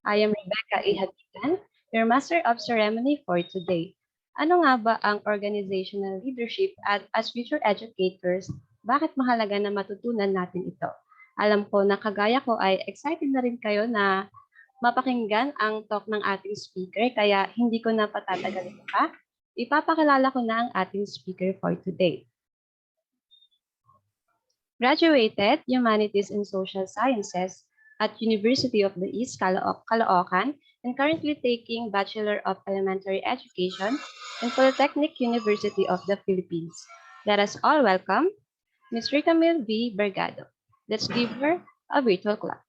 I am Rebecca A. HABITAN, your Master of Ceremony for today. Ano nga ba ang organizational leadership at as future educators, bakit mahalaga na matutunan natin ito? Alam ko na kagaya ko ay excited na rin kayo na mapakinggan ang talk ng ating speaker, kaya hindi ko na patatagalin pa. Ipapakilala ko na ang ating speaker for today. Graduated Humanities and Social Sciences at University of the East, Caloocan, and currently taking Bachelor of Elementary Education in Polytechnic University of the Philippines. Let us all welcome Ms. Riccamyl V. BERGADO. Let's give her a virtual clap.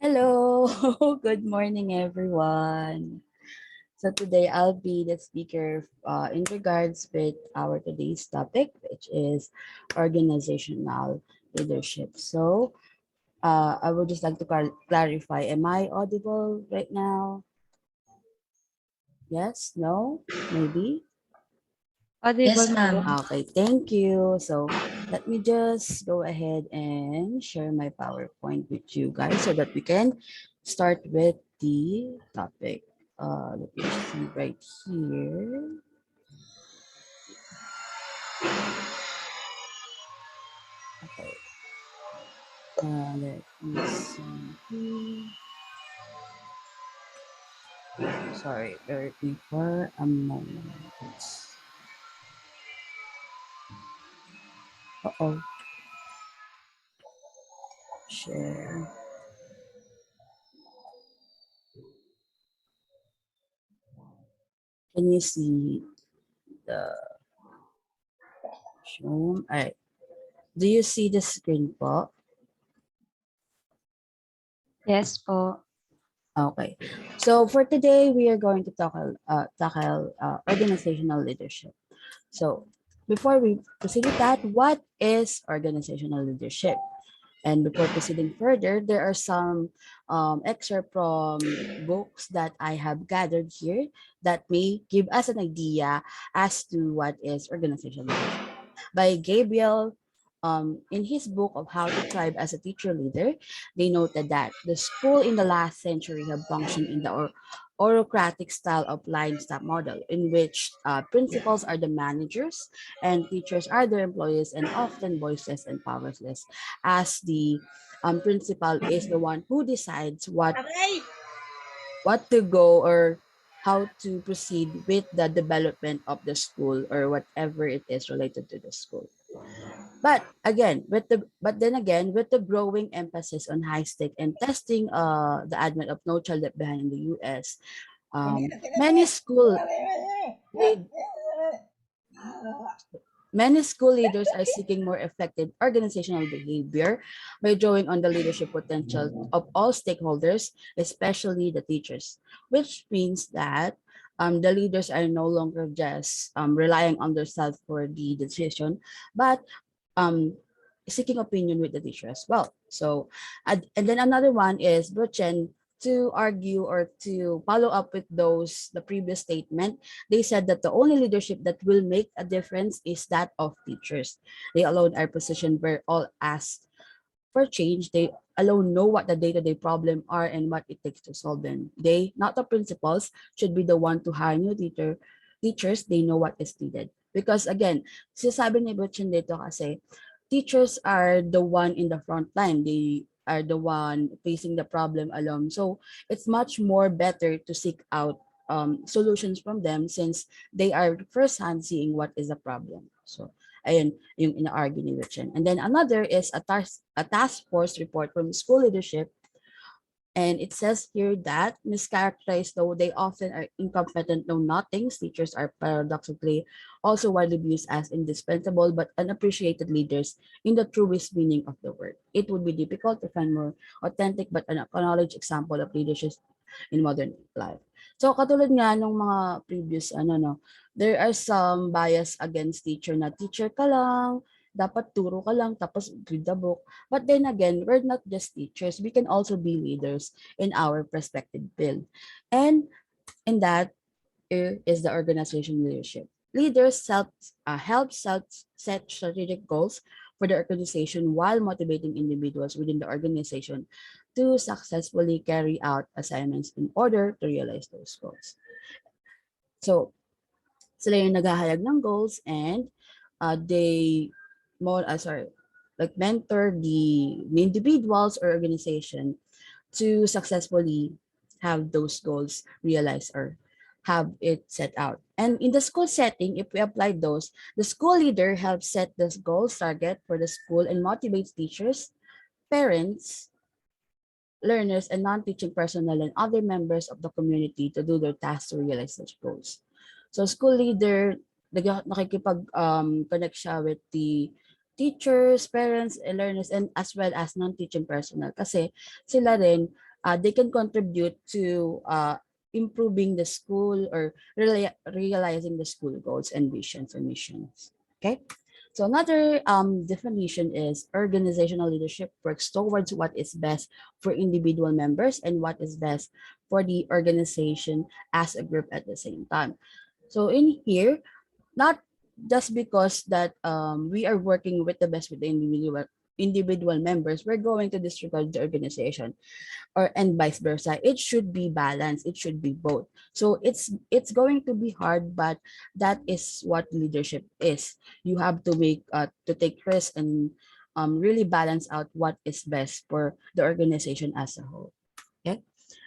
Hello, good morning everyone. So today I'll be the speaker in regards with our today's topic, which is organizational leadership. So I would just like to clarify, am I audible right now? Yes, no, maybe? Audible Yes, ma'am. Okay, thank you. So let me just go ahead and share my PowerPoint with you guys so that we can start with the topic. Let me see right here. Okay. Let me see. Sorry, bear with me for a moment. Uh-oh. Share. Can you see the show? All right. Do you see the screen po? Yes po. Okay. So for today, we are going to tackle organizational leadership. So before we proceed with that, what is organizational leadership? And before proceeding further, there are some excerpt from books that I have gathered here that may give us an idea as to what is organizational leadership. By Gabriel, in his book of How to Thrive as a Teacher Leader, they noted that the school in the last century have functioned in the autocratic style of line staff model, in which principals are the managers and teachers are their employees and often voiceless and powerless, as the principal is the one who decides what to go or how to proceed with the development of the school or whatever it is related to the school. But then again, with the growing emphasis on high stake and testing, the advent of No Child Left Behind in the U.S., many school lead, many school leaders are seeking more effective organizational behavior by drawing on the leadership potential of all stakeholders, especially the teachers, which means that the leaders are no longer just relying on themselves for the decision, but um, seeking opinion with the teacher as well. So, and then another one is Bruchen to argue or to follow up with the previous statement. They said that the only leadership that will make a difference is that of teachers. They alone are positioned where all ask for change. They alone know what the day-to-day problem are and what it takes to solve them. They, not the principals, should be the one to hire new teachers. They know what is needed. Because again, sinasabi ni Butchin dito kasi, teachers are the one in the front line. They are the one facing the problem alone. So it's much more better to seek out solutions from them since they are firsthand seeing what is the problem. So ayun, yung ina-argue ni Richard. And then another is a task force report from school leadership. And it says here that mischaracterized, though they often are incompetent, know nothings, teachers are paradoxically also widely viewed as indispensable but unappreciated leaders in the truest meaning of the word. It would be difficult to find more authentic but acknowledged example of leadership in modern life. So katulad nga nung mga previous there are some bias against teacher na teacher ka lang, dapat turo ka lang tapos read the book. But then again, we're not just teachers. We can also be leaders in our respective field. And in that is the organization leadership. Leaders help set strategic goals for the organization while motivating individuals within the organization to successfully carry out assignments in order to realize those goals. So, sila yung naghahayag ng goals and they like mentor the individuals or organization to successfully have those goals realized or have it set out. And in the school setting, if we apply those, the school leader helps set the goals target for the school and motivates teachers, parents, learners, and non-teaching personnel and other members of the community to do their tasks to realize such goals. So school leader, nakikipag-connect siya with the teachers, parents, and learners, and as well as non-teaching personnel. Kasi sila rin, they can contribute to improving the school or realizing the school goals and visions and missions. Okay? So another definition is organizational leadership works towards what is best for individual members and what is best for the organization as a group at the same time. So in here, not just because that we are working with the best with the individual members, we're going to disregard the organization, or and vice versa. It should be balanced. It should be both. So it's going to be hard, but that is what leadership is. You have to take risks and really balance out what is best for the organization as a whole. Okay.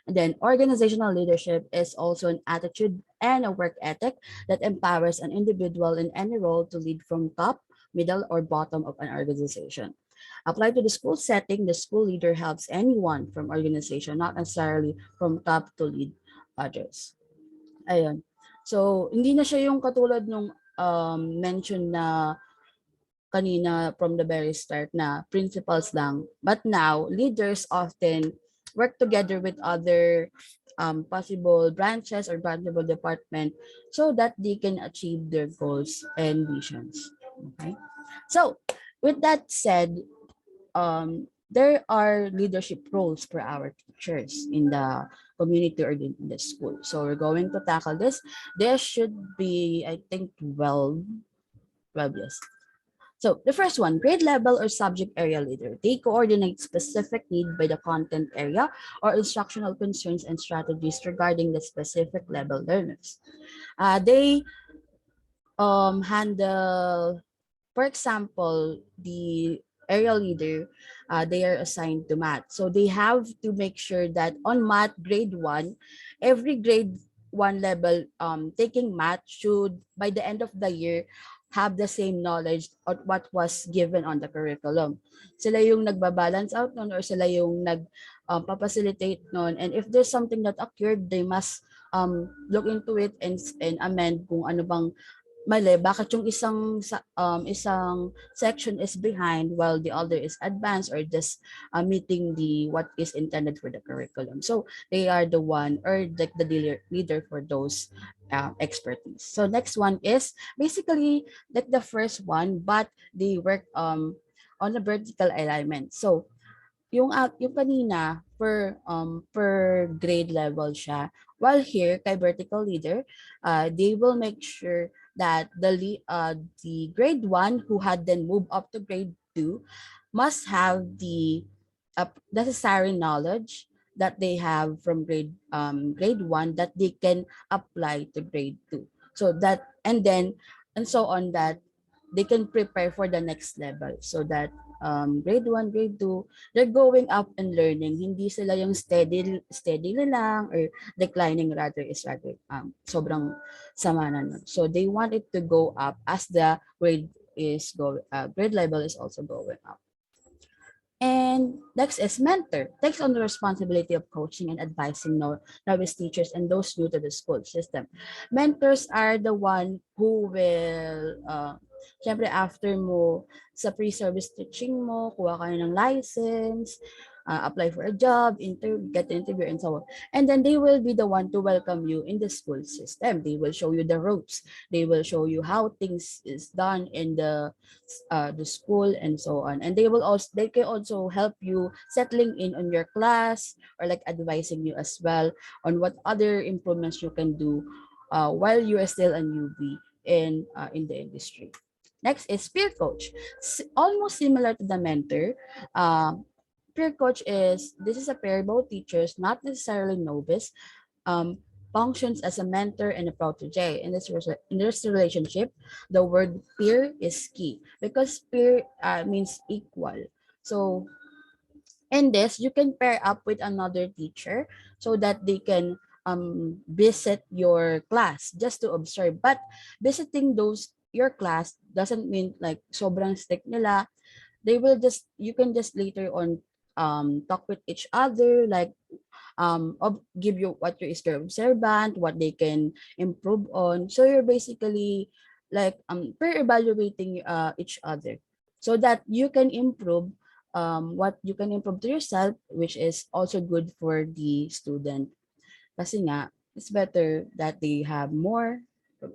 And then organizational leadership is also an attitude and a work ethic that empowers an individual in any role to lead from top, middle, or bottom of an organization. Applied to the school setting, the school leader helps anyone from organization, not necessarily from top to lead others. Ayun. So, hindi na siya yung katulad nung mention na kanina from the very start na principals lang. But now, leaders often work together with other possible branches or branchable department so that they can achieve their goals and visions. Okay. So, with that said, there are leadership roles for our teachers in the community or in the school. So we're going to tackle this. There should be, I think, 12 yes. So the first one, grade level or subject area leader. They coordinate specific need by the content area or instructional concerns and strategies regarding the specific level learners. They handle, for example, the area leader, they are assigned to math. So they have to make sure that on math grade 1, every grade 1 level taking math should, by the end of the year, have the same knowledge of what was given on the curriculum. Sila yung nagbabalance out nun or sila yung nagpapacilitate nun. And if there's something that occurred, they must look into it and amend kung ano bang mali, bakit yung isang section is behind while the other is advanced or just meeting the what is intended for the curriculum. So they are the one or the leader for those expertise. So next one is basically like the first one, but they work on a vertical alignment. So yung kanina per grade level siya, while here kay vertical leader, they will make sure that the grade 1 who had then moved up to grade 2 must have the necessary knowledge that they have from grade 1 that they can apply to grade 2. So that and so on, that they can prepare for the next level, so that grade 1, grade 2, they're going up and learning. Hindi sila yung steady na lang or declining, rather sobrang sama na nun. So they want it to go up as the grade level is also going up. And next is mentor. Takes on the responsibility of coaching and advising novice teachers and those new to the school system. Mentors are the one who will, syempre after mo sa pre-service teaching mo, kuha ka ng license, apply for a job, get an interview, and so on. And then they will be the one to welcome you in the school system. They will show you the ropes. They will show you how things is done in the school and so on. And they can also help you settling in on your class or like advising you as well on what other improvements you can do while you are still a newbie in the industry. Next is peer coach. Almost similar to the mentor. Peer coach is, this is a pair of both teachers, not necessarily novice, um, functions as a mentor and a protege. In this relationship, the word peer is key because peer means equal. So in this, you can pair up with another teacher so that they can visit your class just to observe. But visiting your class doesn't mean like sobrang strict nila. They will just, you can just later on talk with each other, like give you what is their observant, what they can improve on. So you're basically like peer evaluating each other so that you can improve what you can improve to yourself, which is also good for the student. Kasi nga, it's better that they have more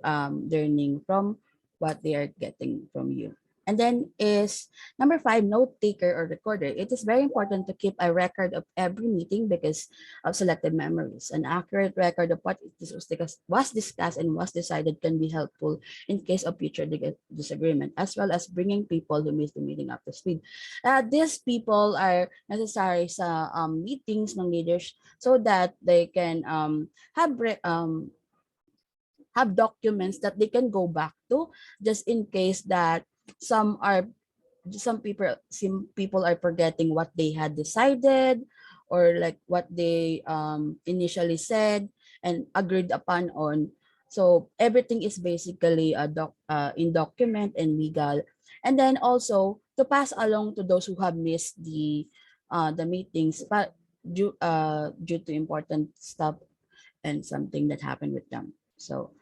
learning from what they are getting from you. And then is number 5, note taker or recorder. It is very important to keep a record of every meeting because of selective memories. An accurate record of what was discussed and was decided can be helpful in case of future disagreement, as well as bringing people who missed the meeting up to speed. These people are necessary sa meetings ng leaders so that they can have have documents that they can go back to just in case that some are some people are forgetting what they had decided or like what they initially said and agreed upon on. So everything is basically in document and legal. And then also to pass along to those who have missed the meetings but due to important stuff and something that happened with them. So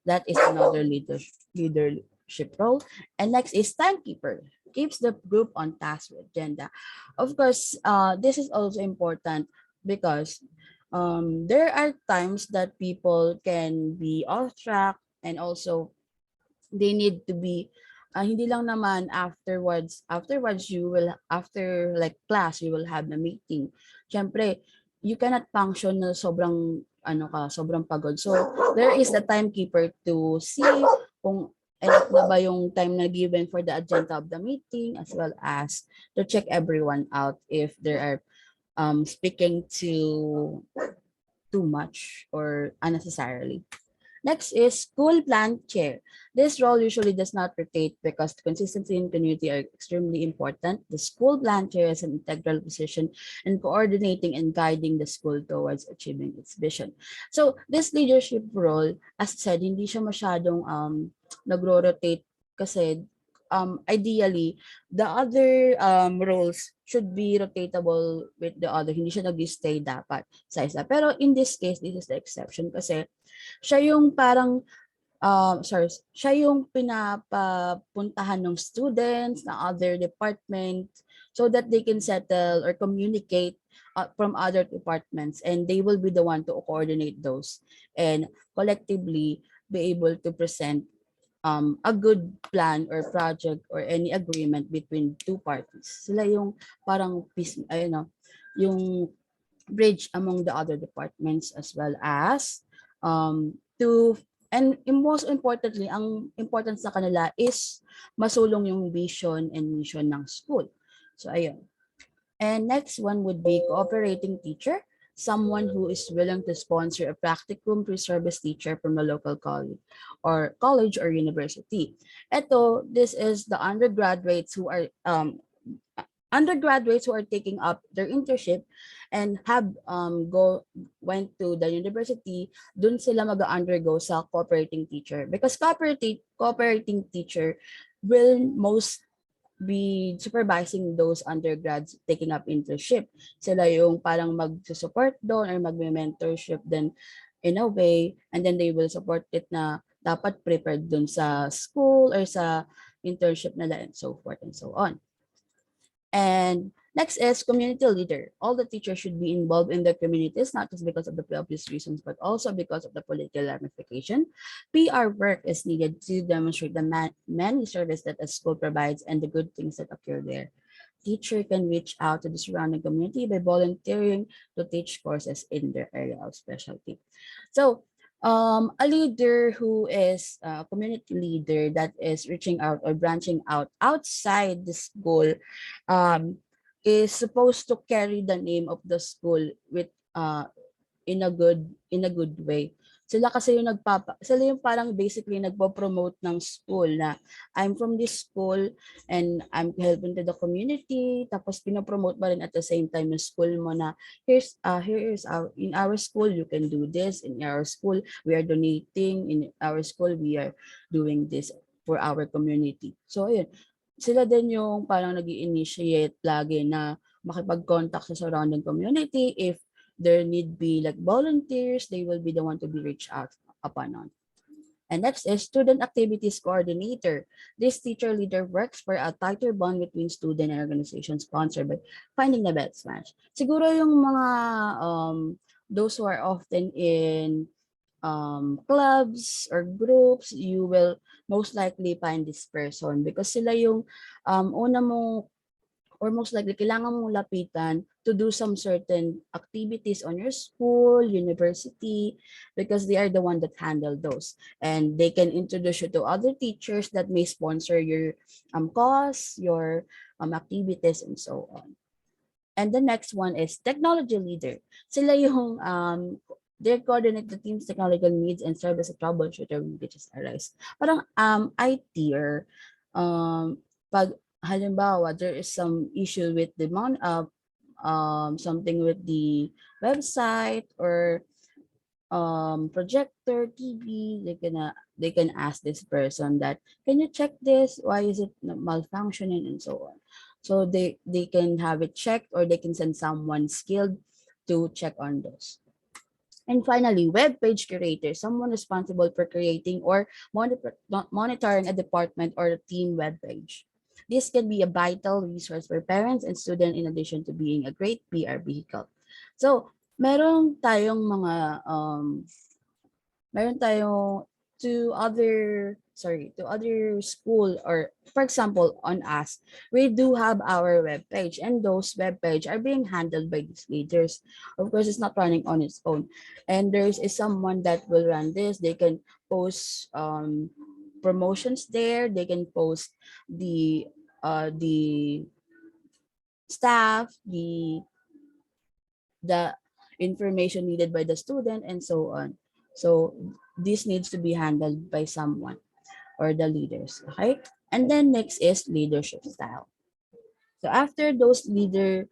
that is another leadership role. And next is timekeeper. Keeps the group on task with agenda. Of course, this is also important because there are times that people can be off track and also they need to be hindi lang naman afterwards you will after like class you will have a meeting. Syempre, you cannot function na sobrang sobrang pagod. So there is a timekeeper to see kung enough na ba yung time na given for the agenda of the meeting, as well as to check everyone out if they are speaking too much or unnecessarily. Next is school plan chair. This role usually does not rotate because consistency and continuity are extremely important. The school plan chair is an integral position in coordinating and guiding the school towards achieving its vision. So this leadership role, as I said, hindi siya masyadong nagro-rotate kasi ideally, the other roles should be rotatable with the other. Hindi siya nag-stay dapat sa isa. Pero in this case, this is the exception kasi siya yung parang siya yung pinapapuntahan ng students ng other department so that they can settle or communicate from other departments, and they will be the one to coordinate those and collectively be able to present a good plan or project or any agreement between two parties. Sila yung parang peace, yung bridge among the other departments, as well as to, and most importantly, ang importance sa kanila is masulong yung vision and mission ng school. So ayun. And next one would be cooperating teacher, someone who is willing to sponsor a practicum pre-service teacher from a local college or university. This is the undergraduates who are taking up their internship and have went to the university. Dun sila mag-undergo sa cooperating teacher because cooperating teacher will most be supervising those undergrads taking up internship. Sila yung parang mag-support doon or mag-mentorship then in a way, and then they will support it na dapat prepared doon sa school or sa internship nila and so forth and so on. And next is community leader. All the teachers should be involved in their communities, not just because of the obvious reasons, but also because of the political ramification. PR work is needed to demonstrate the many service that a school provides and the good things that occur there. Teacher can reach out to the surrounding community by volunteering to teach courses in their area of specialty. So A leader who is a community leader that is reaching out or branching out outside the school um, is supposed to carry the name of the school with in a good way. Sila yung parang basically nagpo-promote ng school na I'm from this school and I'm helping to the community, tapos pinopromote pa rin at the same time yung school mo na here is our in our school you can do this, in our school we are donating, in our school we are doing this for our community. So ayun, sila din yung parang nag-initiate lagi na makipag-contact sa surrounding community. If there need be like volunteers, they will be the one to be reached out upon on. And next is student activities coordinator. This teacher leader works for a tighter bond between student and organization sponsored by finding the best match. Siguro yung mga those who are often in clubs or groups, you will most likely find this person because sila yung una mo or most likely kailangan mong lapitan to do some certain activities on your school, university, because they are the one that handle those. And they can introduce you to other teachers that may sponsor your cause, your activities, and so on. And the next one is technology leader. Sila yung they coordinate the team's technological needs and serve as a troubleshooter when glitches arise. Parang IT or pag halimbawa, there is some issue with the something with the website or projector, TV, they can ask this person that, can you check this? Why is it malfunctioning and so on? So they can have it checked or they can send someone skilled to check on those. And finally, web page curator, someone responsible for creating or monitoring a department or a team web page. This can be a vital resource for parents and students in addition to being a great PR vehicle. So, meron tayong to other school, or for example on us, we do have our web page and those web page are being handled by these leaders. Of course, it's not running on its own, and there's is someone that will run this. They can post promotions there, they can post the staff, the information needed by the student and so on. So this needs to be handled by someone or the leaders. Okay. And then next is leadership style. So after those leadership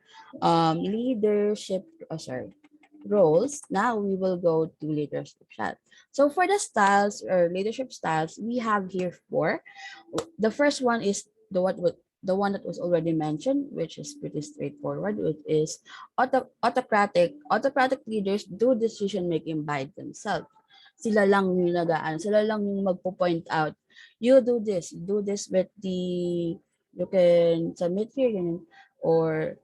roles, now we will go to leadership style. So for the styles or leadership styles, we have here four. The first one is the one that was already mentioned, which is pretty straightforward, which is autocratic. Autocratic leaders do decision making by themselves. Sila lang yung sila lang yung magpo-point out. You do this with you can submit here, or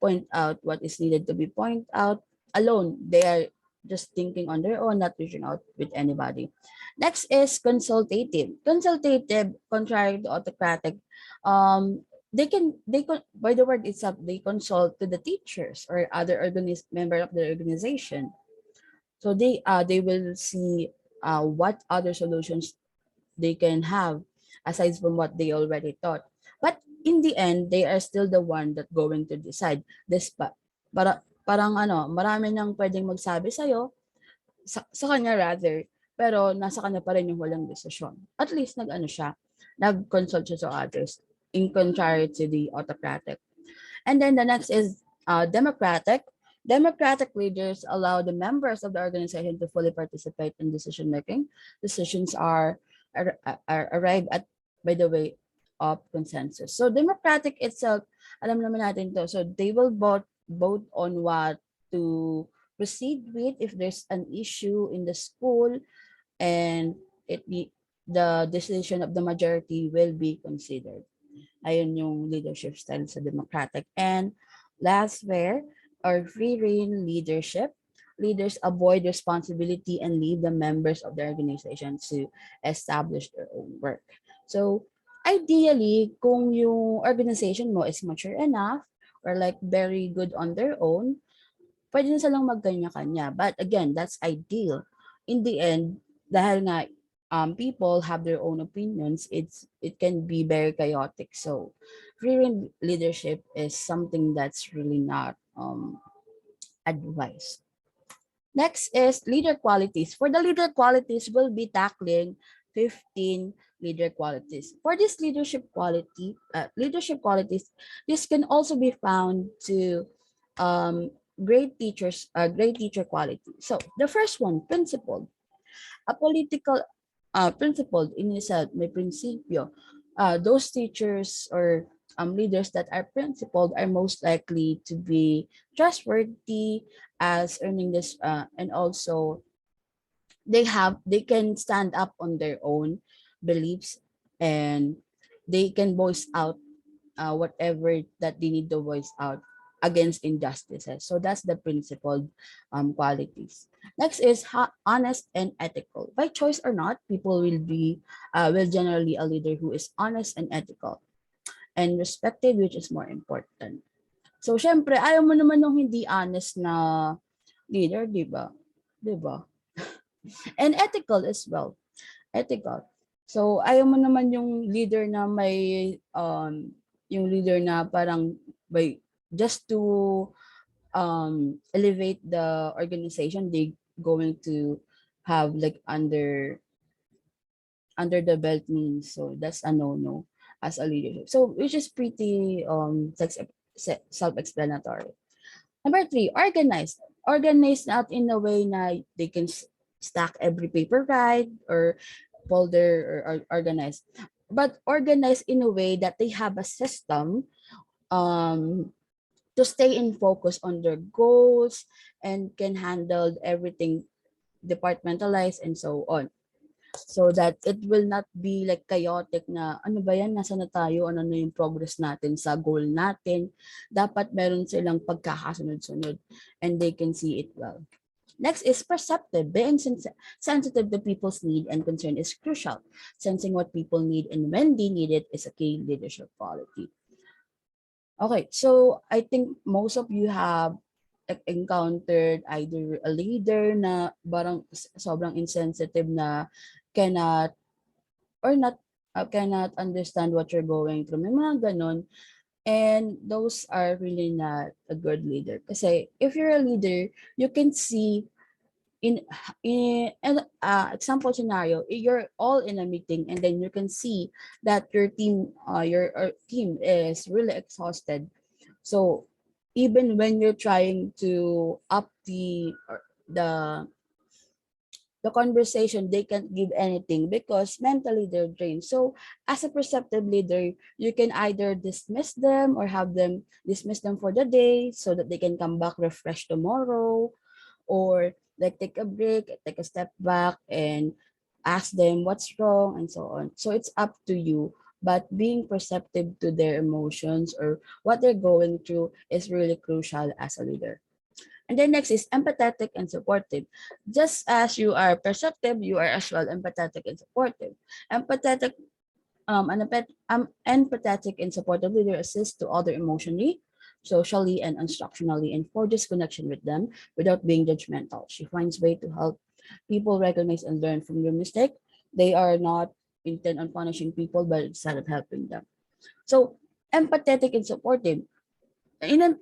point out what is needed to be pointed out alone. They are just thinking on their own, not reaching out with anybody. Next is consultative. Consultative, contrary to autocratic, they by the word itself, they consult to the teachers or other member of the organization. So they will see what other solutions they can have aside from what they already thought. But in the end, they are still the one that going to decide. This parang marami nang pwedeng magsabi sa'yo, sa kanya rather, pero nasa kanya pa rin yung walang desisyon. At least nag-consult siya sa others in contrary to the autocratic. And then the next is democratic. Democratic leaders allow the members of the organization to fully participate in decision making. Decisions are arrived at by the way of consensus. So democratic itself, alam naman natin to. So they will vote on what to proceed with if there's an issue in the school, and the decision of the majority will be considered. Ayun yung leadership style sa democratic. And last free reign leadership. Leaders avoid responsibility and leave the members of the organization to establish their own work. So ideally, kung yung organization mo is mature enough or like very good on their own, pwede na silang magkanya-kanya. But again, that's ideal. in the end, dahil nga people have their own opinions, it can be very chaotic. So free rein leadership is something that's really not advised. Next is leader qualities. For the leader qualities, we'll be tackling 15 leader qualities. For this leadership qualities, this can also be found to great teacher quality. So the first one, principled. A political principled in itself, may prinsipyo. Those teachers or leaders that are principled are most likely to be trustworthy as earning this and also they can stand up on their own beliefs, and they can voice out whatever that they need to voice out against injustices. So that's the principled qualities. Next is honest and ethical. By choice or not, people will generally a leader who is honest and ethical and respected, which is more important. So syempre, ayaw mo naman ng hindi honest na leader, di ba? Di ba? And ethical as well. Ethical. So ayaw mo naman yung leader na may yung leader na parang by just to elevate the organization, they going to have like under the belt means. So that's a no as a leadership. So which is pretty self-explanatory. Number 3, organized. Organized not in a way na they can stack every paper right or folder or organized, but organized in a way that they have a system um, to stay in focus on their goals and can handle everything departmentalized and so on. So that it will not be like chaotic na ano ba yan, nasa na tayo, ano na yung progress natin sa goal natin. Dapat meron silang pagkakasunod-sunod and they can see it well. Next is perceptive. Being sensitive to people's need and concern is crucial. Sensing what people need and when they need it is a key leadership quality. Okay, so I think most of you have encountered either a leader na parang sobrang insensitive na cannot or not cannot understand what you're going through. May mga ganon. And those are really not a good leader. Kasi if you're a leader, you can see in an example scenario, you're all in a meeting and then you can see that your team is really exhausted. So even when you're trying to up the conversation, they can't give anything because mentally they're drained. So as a perceptive leader, you can either dismiss them or have them dismiss them for the day so that they can come back refreshed tomorrow, or like take a break, take a step back and ask them what's wrong and so on. So it's up to you, but being perceptive to their emotions or what they're going through is really crucial as a leader. And then next is empathetic and supportive. Just as you are perceptive, you are as well empathetic and supportive. Empathetic empathetic and supportive leader assists to other emotionally, socially, and instructionally and forges connection with them without being judgmental. She finds way to help people recognize and learn from their mistake. They are not intent on punishing people, but instead of helping them. So empathetic and supportive. In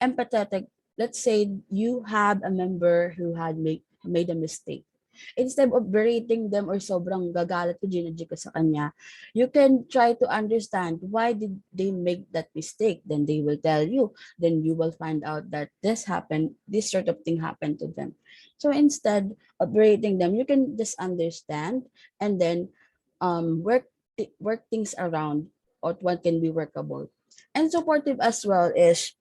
empathetic, let's say you have a member who had made a mistake. Instead of berating them or sobrang gagalit ka, ginadji ka sa kanya, you can try to understand why did they make that mistake. Then they will tell you. Then you will find out that this sort of thing happened to them. So instead of berating them, you can just understand and then work things around or what can be workable. And supportive as well is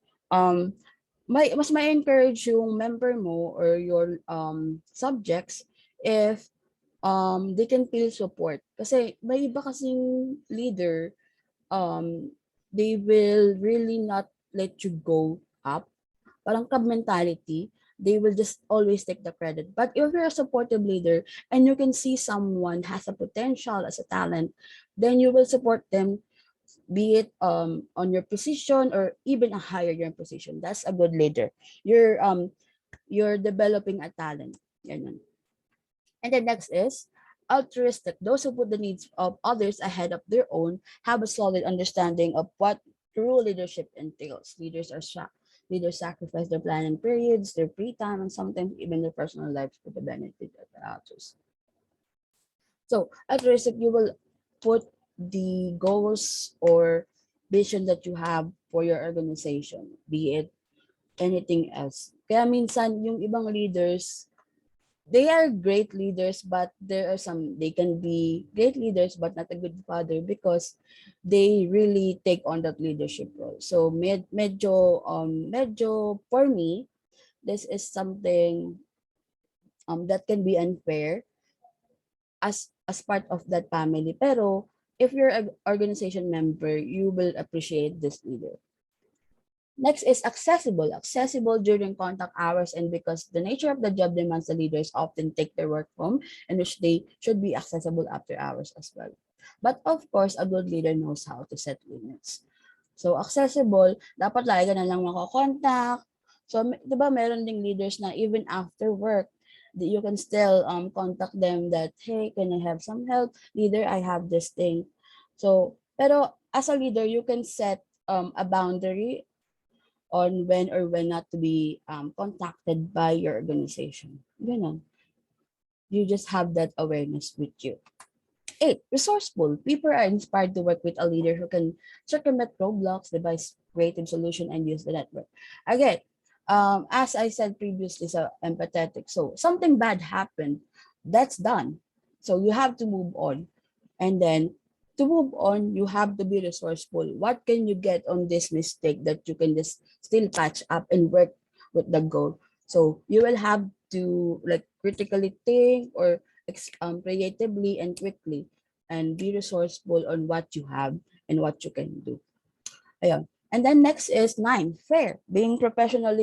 mas encourage yung member mo or your subjects if they can feel support. Kasi may iba kasing leader, they will really not let you go up. Parang cub mentality, they will just always take the credit. But if you're a supportive leader and you can see someone has a potential as a talent, then you will support them, be it on your position or even a higher your position. That's a good leader. You're developing a talent. Ganun. And then next is altruistic. Those who put the needs of others ahead of their own have a solid understanding of what true leadership entails. Leaders sacrifice their planning periods, their free time, and sometimes even their personal lives for the benefit of the others. So altruistic, you will put the goals or vision that you have for your organization, be it anything else. Kaya minsan yung ibang leaders, they are great leaders, but there are some, they can be great leaders but not a good father because they really take on that leadership role. So medyo for me, this is something that can be unfair as part of that family. Pero if you're an organization member, you will appreciate this leader. Next is accessible. Accessible during contact hours, and because the nature of the job demands, the leaders often take their work home, and which they should be accessible after hours as well. But of course, a good leader knows how to set limits. So accessible, dapat lagi ka na lang makakontakt. So, di ba meron ding leaders na even after work, you can still contact them that, hey, can I have some help? Leader, I have this thing. So, pero as a leader, you can set a boundary on when or when not to be contacted by your organization. Ganon. You just have that awareness with you. 8, resourceful. People are inspired to work with a leader who can circumvent roadblocks, devise creative solution, and use the network. Again, as I said previously, so empathetic. So something bad happened, that's done. So you have to move on. And then to move on, you have to be resourceful. What can you get on this mistake that you can just still patch up and work with the goal? So you will have to like critically think or creatively and quickly and be resourceful on what you have and what you can do. Ayun. And then next is 9, fair. Being professional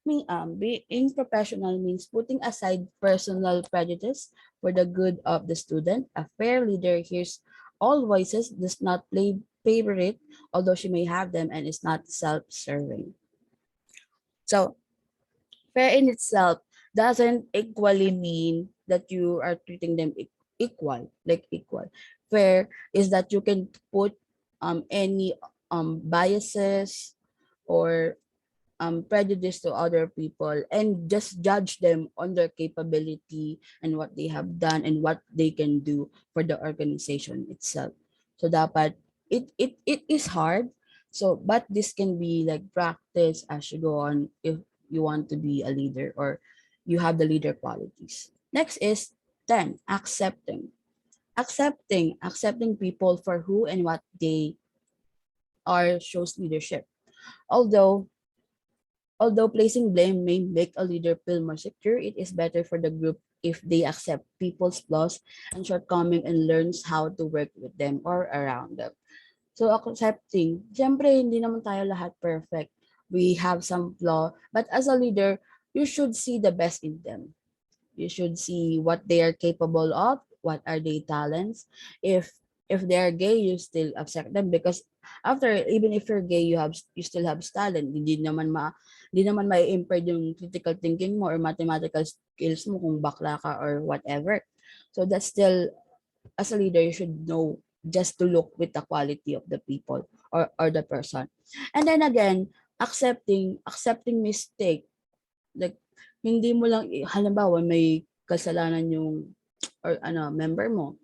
means putting aside personal prejudice for the good of the student. A fair leader hears all voices, does not play favorite, although she may have them, and is not self-serving. So fair in itself doesn't equally mean that you are treating them equal, like equal. Fair is that you can put any biases or prejudice to other people and just judge them on their capability and what they have done and what they can do for the organization itself. So dapat it is hard. So but this can be like practice as you go on if you want to be a leader or you have the leader qualities. Next is 10, accepting. Accepting people for who and what they are shows leadership. Although Although placing blame may make a leader feel more secure, it is better for the group if they accept people's flaws and shortcomings and learns how to work with them or around them. So accepting, siyempre hindi naman tayo lahat perfect. We have some flaw, but as a leader, you should see the best in them. You should see what they are capable of, what are their talents. If they are gay, you still accept them because after even if you're gay, you still have talent. Hindi naman mai-impaired yung critical thinking mo or mathematical skills mo kung bakla ka or whatever. So that's still, as a leader, you should know just to look with the quality of the people or the person. And then again, accepting mistake. Like, hindi mo lang, halimbawa, may kasalanan yung or member mo.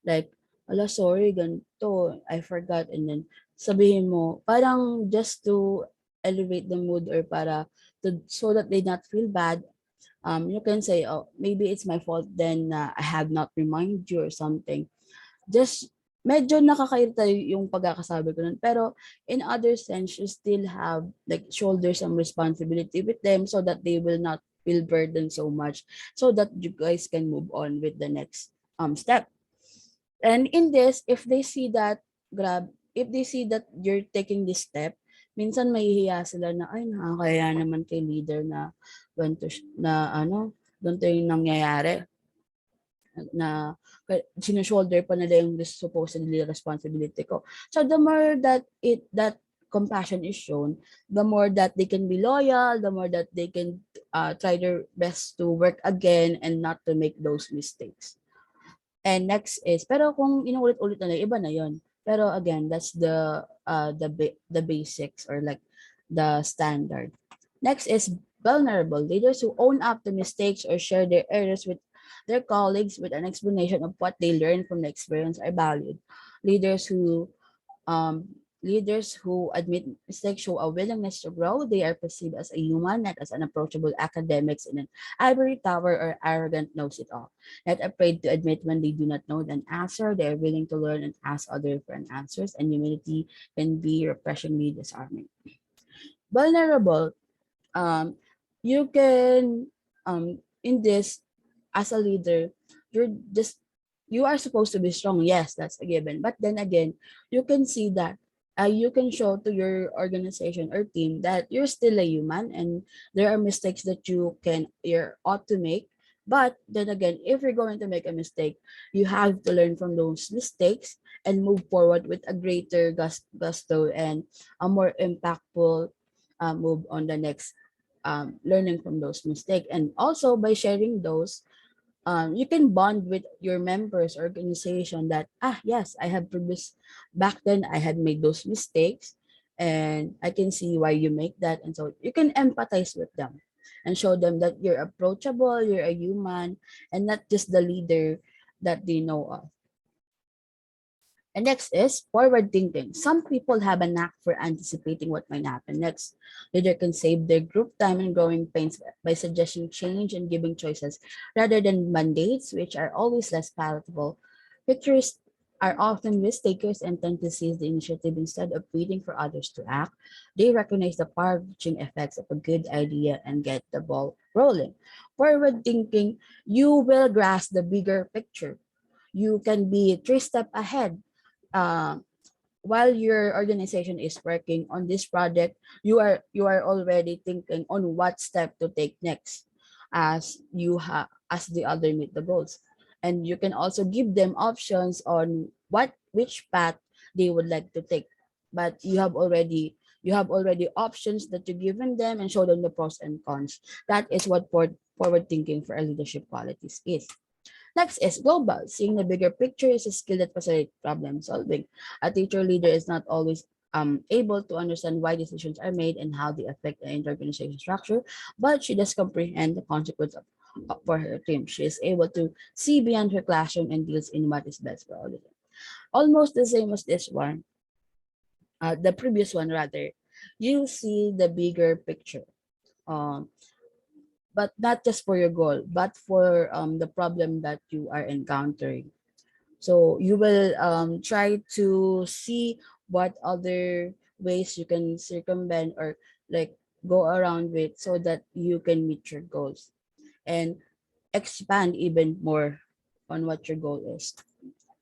Like, ala, sorry, ganito, I forgot. And then, sabihin mo, parang just to elevate the mood or para so that they not feel bad, you can say, oh, maybe it's my fault then I have not reminded you or something. Just medyo nakakairita yung pagkakasabi ko nun. Pero in other sense, you still have like shoulder some responsibility with them so that they will not feel burdened so much so that you guys can move on with the next step. And in this, if they see that you're taking this step, minsan mahihiya sila na ay nakakaya naman kay leader na ganito ganito yung nangyayari na sinushoulder pa nila yung supposedly responsibility ko. So the more that compassion is shown, the more that they can be loyal, the more that they can try their best to work again and not to make those mistakes. And next is, pero kung inuulit-ulit na lang, iba na yon. Pero again, that's the basics, or like the standard. Next is vulnerable leaders who own up to mistakes or share their errors with their colleagues with an explanation of what they learned from the experience are valued. Leaders who um, Leaders who admit mistakes show a willingness to grow. They are perceived as a human, not as an approachable academics in an ivory tower or arrogant knows-it-all. Not afraid to admit when they do not know an answer. They are willing to learn and ask others for an answers, and humility can be refreshingly disarming. Vulnerable, um, you can in this, as a leader, you're just you are supposed to be strong. Yes, that's a given. But then again, you can see that you can show to your organization or team that you're still a human and there are mistakes that you're ought to make. But then again, if you're going to make a mistake, you have to learn from those mistakes and move forward with a greater gusto and a more impactful move on the next, learning from those mistakes. And also by sharing those, you can bond with your members organization that, yes, I have previous, back then I had made those mistakes and I can see why you make that. And so you can empathize with them and show them that you're approachable, you're a human, and not just the leader that they know of. And next is forward thinking. Some people have a knack for anticipating what might happen next. Leader can save their group time and growing pains by suggesting change and giving choices rather than mandates, which are always less palatable. Victories are often risk takers and tend to seize the initiative instead of waiting for others to act. They recognize the far-reaching effects of a good idea and get the ball rolling. Forward thinking, you will grasp the bigger picture. You can be 3 steps ahead. uh, while your organization is working on this project, you are already thinking on what step to take next as the other meet the goals. And you can also give them options on which path they would like to take. But you have already options that you've given them and show them the pros and cons. That is what forward thinking for our leadership qualities is. Next is global. Seeing the bigger picture is a skill that facilitates problem solving. A teacher leader is not always able to understand why decisions are made and how they affect the organization structure, but she does comprehend the consequence for her team. She is able to see beyond her classroom and deals in what is best for all of them. Almost the same as this one, the previous one rather. You see the bigger picture. Um, but not just for your goal, but for the problem that you are encountering. So you will try to see what other ways you can circumvent or like go around with so that you can meet your goals and expand even more on what your goal is.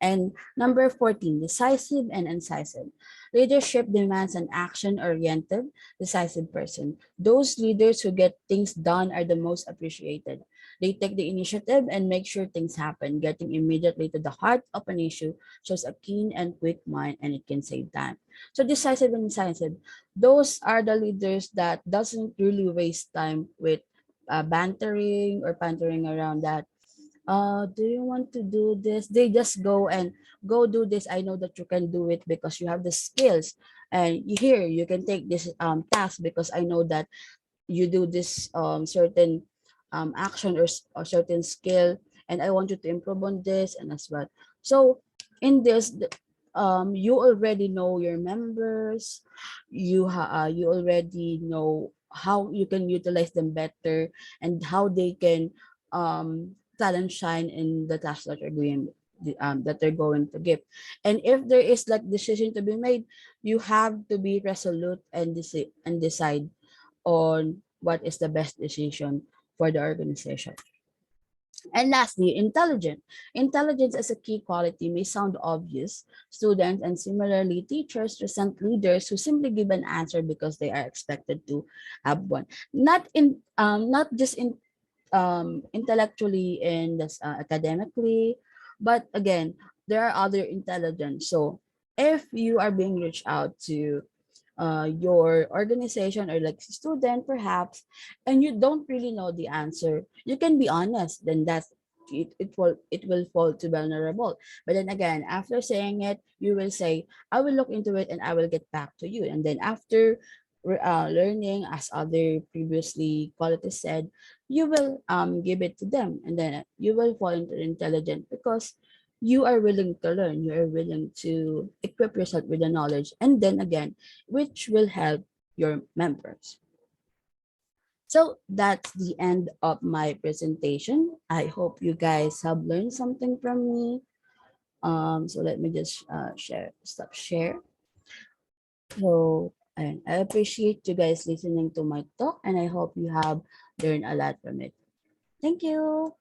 And number 14, decisive and incisive. Leadership demands an action-oriented, decisive person. Those leaders who get things done are the most appreciated. They take the initiative and make sure things happen. Getting immediately to the heart of an issue shows a keen and quick mind, and it can save time. So decisive and incisive, those are the leaders that doesn't really waste time with bantering or bantering around that, do you want to do this? They just go and go do this. I know that you can do it because you have the skills. And here you can take this task because I know that you do this certain action or certain skill, and I want you to improve on this and as well. So in this, you already know your members. You already know how you can utilize them better and how they can talent shine in the task that you're doing, that they're going to give. And if there is like decision to be made, you have to be resolute and decide on what is the best decision for the organization. And lastly, intelligent. Intelligence as a key quality may sound obvious. Students and similarly teachers resent leaders who simply give an answer because they are expected to have one. Not just in intellectually and academically, but again, there are other intelligence. So if you are being reached out to your organization or like student perhaps, and you don't really know the answer, you can be honest, then it will fall to vulnerable. But then again, after saying it, you will say, I will look into it and I will get back to you. And then after learning, as other previously qualities said, you will give it to them, and then you will fall into intelligent because you are willing to learn, you are willing to equip yourself with the knowledge, and then again, which will help your members. So that's the end of my presentation. I hope you guys have learned something from me. So let me just stop share. So I appreciate you guys listening to my talk, and I hope you have learned a lot from it. Thank you.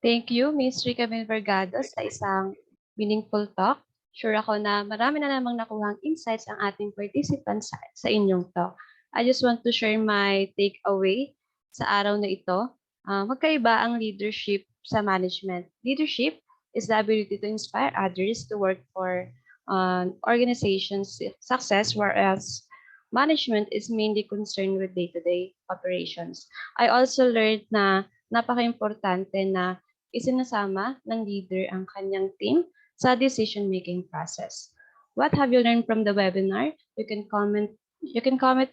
Thank you, Ms. Riccamyl Vergado, sa isang meaningful talk. Sure ako na marami na namang nakuhang insights ang ating participants sa inyong talk. I just want to share my takeaway sa araw na ito. Magkaiba ang leadership sa management. Leadership is the ability to inspire others to work for organization's success, whereas management is mainly concerned with day-to-day operations. I also learned na napaka-importante na isinasama ng leader ang kanyang team sa decision-making process. What have you learned from the webinar? You can comment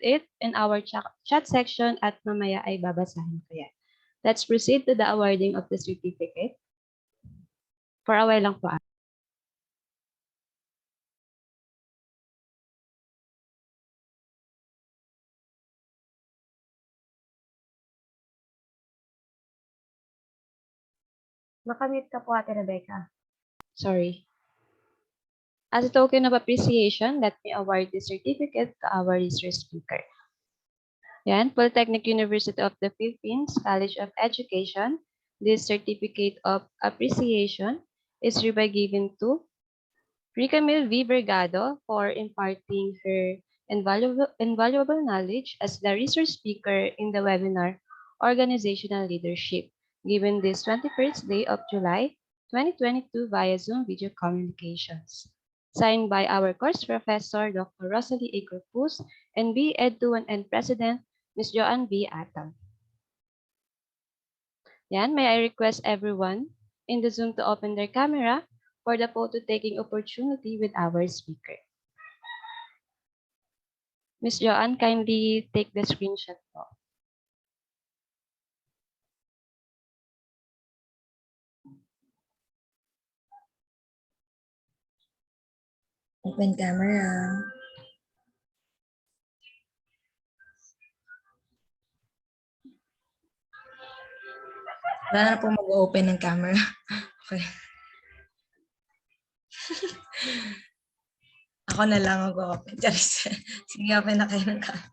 it in our chat section at mamaya ay babasahin ko yan. Let's proceed to the awarding of the certificate. For a while lang po. Nakamute ka po, Ate Rebecca. Sorry. As a token of appreciation, let me award the certificate to our resource speaker. Yan, Polytechnic University of the Philippines College of Education. This certificate of appreciation is hereby given to Riccamyl V. Bergado for imparting her invaluable knowledge as the resource speaker in the webinar Organizational Leadership, given this 21st day of July 2022 via Zoom video communications. Signed by our course professor, Dr. Rosalie A. Corpus, and B.Ed 2-1N President, Ms. Joan B. Atam. Yan, may I request everyone in the Zoom to open their camera for the photo-taking opportunity with our speaker. Ms. Joan, kindly take the screenshot po. Open camera. Wala na po mag-open ng camera. Okay. Ako na lang mag-open. Sige, open na kayo ng camera.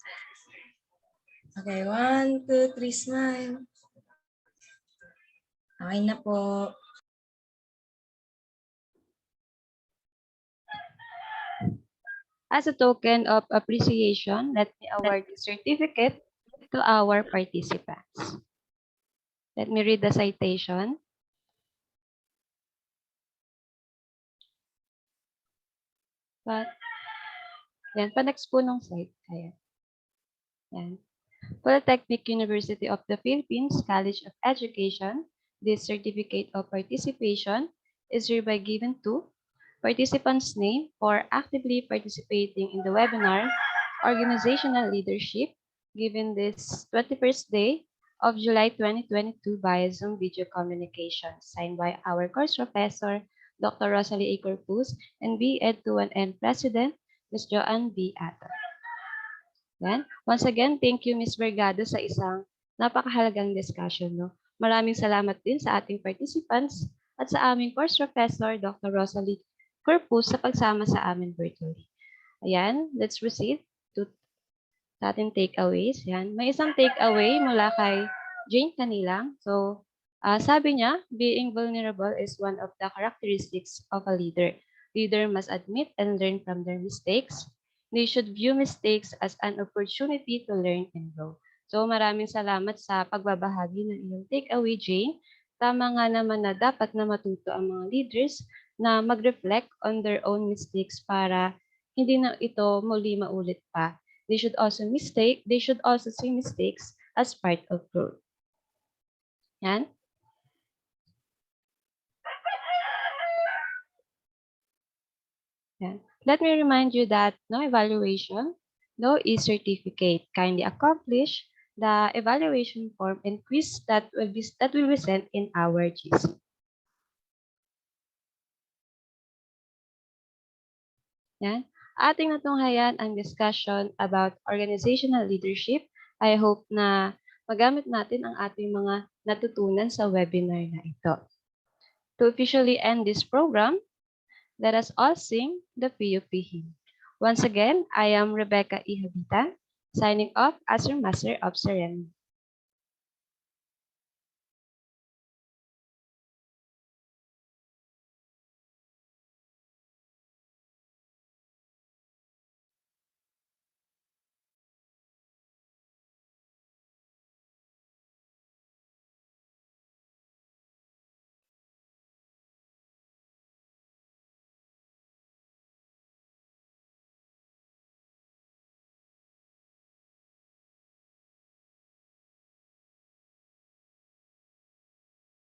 Okay, 1, 2, 3, smile. Okay na po. As a token of appreciation, let me award the certificate to our participants. Let me read the citation. Yan, pa-next po nung slide. Ayan. Yan. Polytechnic University of the Philippines College of Education. This certificate of participation is hereby given to participant's name for actively participating in the webinar Organizational Leadership, given this 21st day of July 2022 via Zoom video communication, signed by our course professor, Dr. Rosalie A. Corpus, and B.Ed 2-1N President, Ms. Joan B. Atam. Yan. Once again, thank you, Ms. Bergado, sa isang napakahalagang discussion. No? Maraming salamat din sa ating participants at sa aming course professor, Dr. Rosalie Corpus, sa pagsama sa amin virtually. Ayan, let's proceed to sa ating takeaways. Yan. May isang takeaway mula kay Jane Canilang. So, sabi niya, being vulnerable is one of the characteristics of a leader. Leader must admit and learn from their mistakes. They should view mistakes as an opportunity to learn and grow. So, maraming salamat sa pagbabahagi ng iyong takeaway, Jane. Tama nga naman na dapat na matuto ang mga leaders na mag-reflect on their own mistakes para hindi na ito muli maulit pa. They should also see mistakes as part of growth. Yan. Yan. Let me remind you that no evaluation, no e-certificate. Kindly accomplish the evaluation form and quiz that will be sent in our GC. Yan. Ating natunghayan ang discussion about organizational leadership. I hope na magamit natin ang ating mga natutunan sa webinar na ito. To officially end this program, let us all sing the PUP hymn. Once again, I am Rebecca E. HABITAN, signing off as your Master of Ceremony.